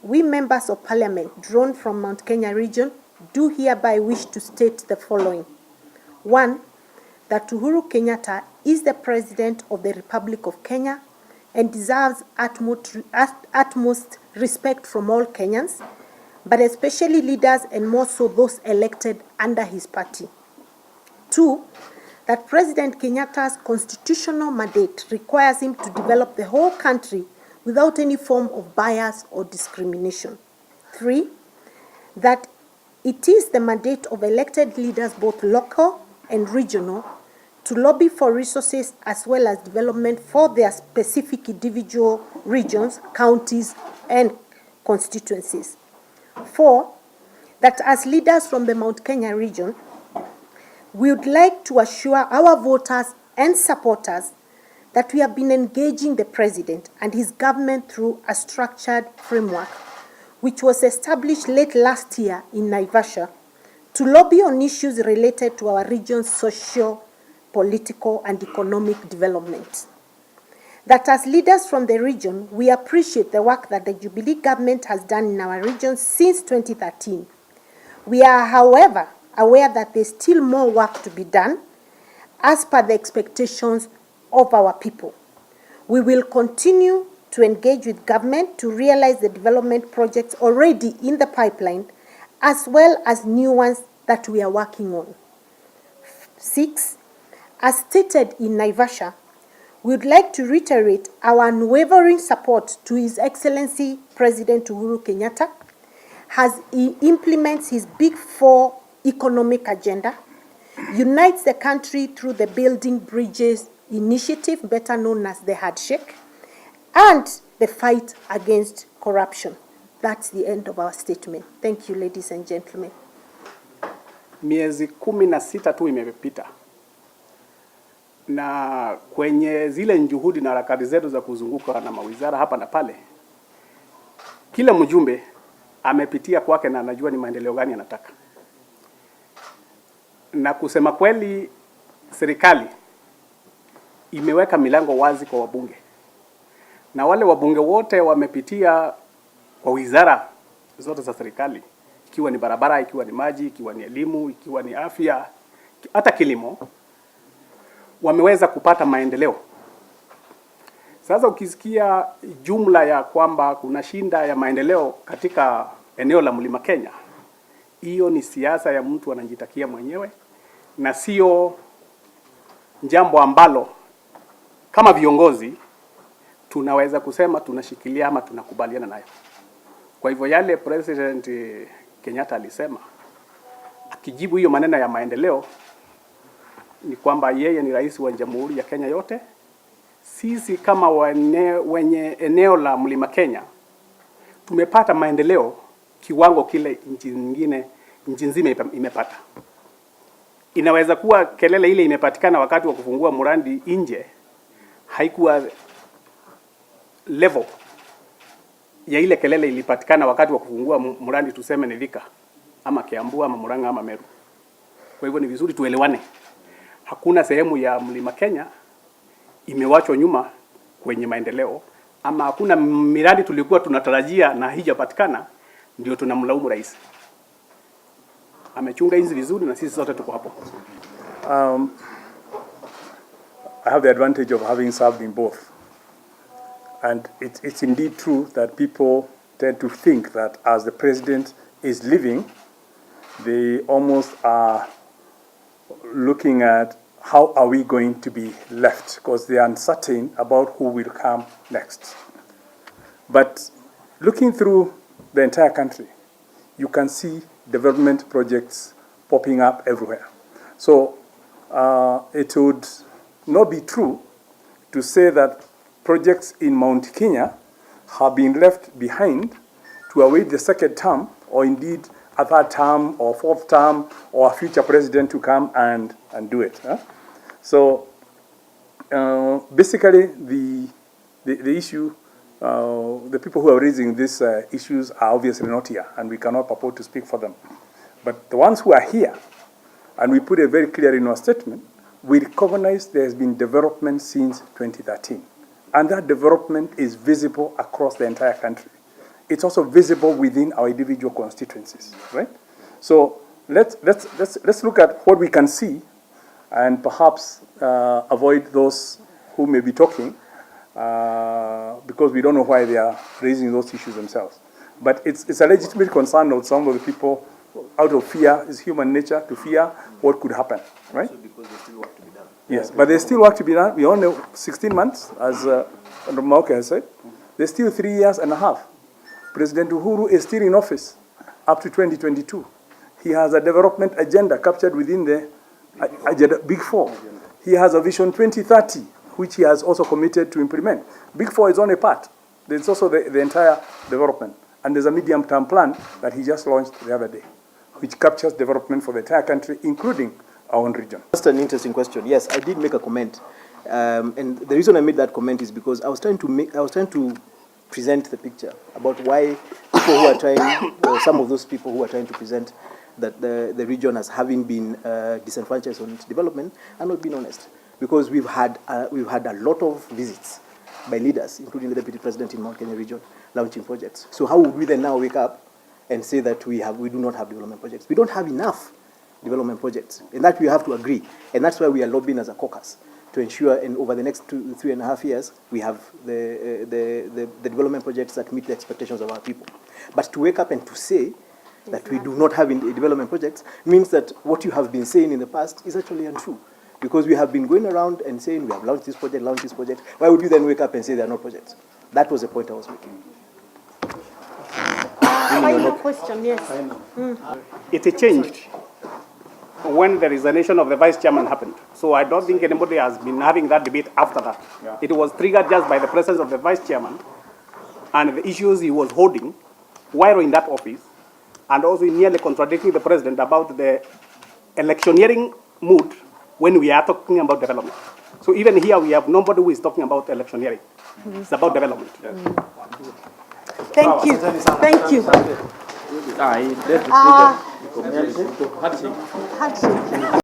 We members of Parliament drawn from Mount Kenya region do hereby wish to state the following. 1. That Uhuru Kenyatta is the President of the Republic of Kenya and deserves utmost respect from all Kenyans, but especially leaders and more so those elected under his party. 2. That President Kenyatta's constitutional mandate requires him to develop the whole country without any form of bias or discrimination. 3. That it is the mandate of elected leaders, both local and regional, to lobby for resources as well as development for their specific individual regions, counties, and constituencies. 4. That as leaders from the Mount Kenya region, we would like to assure our voters and supporters that we have been engaging the President and his government through a structured framework which was established late last year in Naivasha to lobby on issues related to our region's social, political, and economic development. That as leaders from the region, we appreciate the work that the Jubilee government has done in our region since 2013. We are, however, aware that there's still more work to be done as per the expectations of our people. We will continue to engage with government to realize the development projects already in the pipeline, as well as new ones that we are working on. 6. As stated in Naivasha, we would like to reiterate our unwavering support to His Excellency President Uhuru Kenyatta as he implements his Big Four economic agenda, unites the country through the Building Bridges initiative, better known as the Handshake, and the fight against corruption. That's the end of our statement. Thank you, ladies and gentlemen. Miezi 16 tu imepita na kwenye zile juhudi na harakati zetu za kuzunguka na mawizara hapa na pale, kila mjumbe amepitia kwake na anajua ni maendeleo gani anataka. Na kusema kweli, serikali imeweka milango wazi kwa wabunge, na wale wabunge wote wamepitia kwa wizara zote za serikali, ikiwa ni barabara, ikiwa ni maji, ikiwa ni elimu, ikiwa ni afya, hata kilimo, wameweza kupata maendeleo. Sasa ukisikia jumla ya kwamba kuna shinda ya maendeleo katika eneo la Mlima Kenya, hiyo ni siasa ya mtu anajitakia mwenyewe na sio jambo ambalo kama viongozi tunaweza kusema tunashikilia ama tunakubaliana nayo. Kwa hivyo yale President Kenyatta alisema akijibu hiyo maneno ya maendeleo ni kwamba yeye ni rais wa Jamhuri ya Kenya yote. Sisi kama wenye eneo la Mlima Kenya tumepata maendeleo kiwango kile nchi nzima imepata. Inaweza kuwa kelele ile imepatikana wakati wa kufungua mradi nje haikuwa level ya ile kelele ilipatikana wakati wa kufungua mradi tuseme ni Thika ama Kiambu ama Murang'a ama Meru. Kwa hivyo ni vizuri tuelewane. Hakuna sehemu ya Mlima Kenya imewachwa nyuma kwenye maendeleo, ama hakuna miradi tulikuwa tunatarajia na haijapatikana ndio tunamlaumu rais. Amechunga hizi vizuri na sisi sote tuko hapo. I have the advantage of having served in both. And it's indeed true that people tend to think that as the president is leaving, they almost are looking at how are we going to be left, because they are uncertain about who will come next. But looking through the entire country, you can see development projects popping up everywhere. So it would not be true to say that projects in Mount Kenya have been left behind to await the second term, or indeed a third term or fourth term, or a future president to come and do it. So basically the issue, the people who are raising these issues are obviously not here, and we cannot purport to speak for them. But the ones who are here And we put it very clear in our statement. We recognize there has been development since 2013. And that development is visible across the entire country. It's also visible within our individual constituencies, right? So let's look at what we can see and perhaps avoid those who may be talking because we don't know why they are raising those issues themselves. But it's a legitimate concern of some of the people out of fear. It's human nature to fear what could happen, right? Also because there's still work to be done. Yes, but there's still work to be done. We only 16 months, as Mauke has said. There's still 3 years and a half. President Uhuru is still in office up to 2022. He has a development agenda captured within the Big Four. He has a Vision 2030, which he has also committed to implement. Big Four is only part. There's also the entire development. And there's a medium-term plan that he just launched the other day, which captures development for the entire country, including our own region. That's an interesting question. Yes, I did make a comment. And the reason I made that comment is because I was trying to present the picture about why people who are trying, or some of those people who are trying to present that the region as having been disenfranchised on its development are not being honest. Because we've had a lot of visits by leaders, including the Deputy President in Mount Kenya region, launching projects. So how would we then now wake up and say that we do not have development projects? We don't have enough development projects, and that we have to agree. And that's why we are lobbying as a caucus to ensure, and over the next 3.5 years, we have the development projects that meet the expectations of our people. But to wake up and to say that we do not have development projects means that what you have been saying in the past is actually untrue. Because we have been going around and saying we have launched this project. Why would you then wake up and say there are no projects? That was the point I was making. Final question, yes. It changed when the resignation of the vice chairman happened. So I don't think anybody has been having that debate after that. Yeah. It was triggered just by the presence of the vice chairman and the issues he was holding while in that office, and also nearly contradicting the president about the electioneering mood when we are talking about development. So even here we have nobody who is talking about electioneering. It's about development. Thank you. Thank you. Handshake.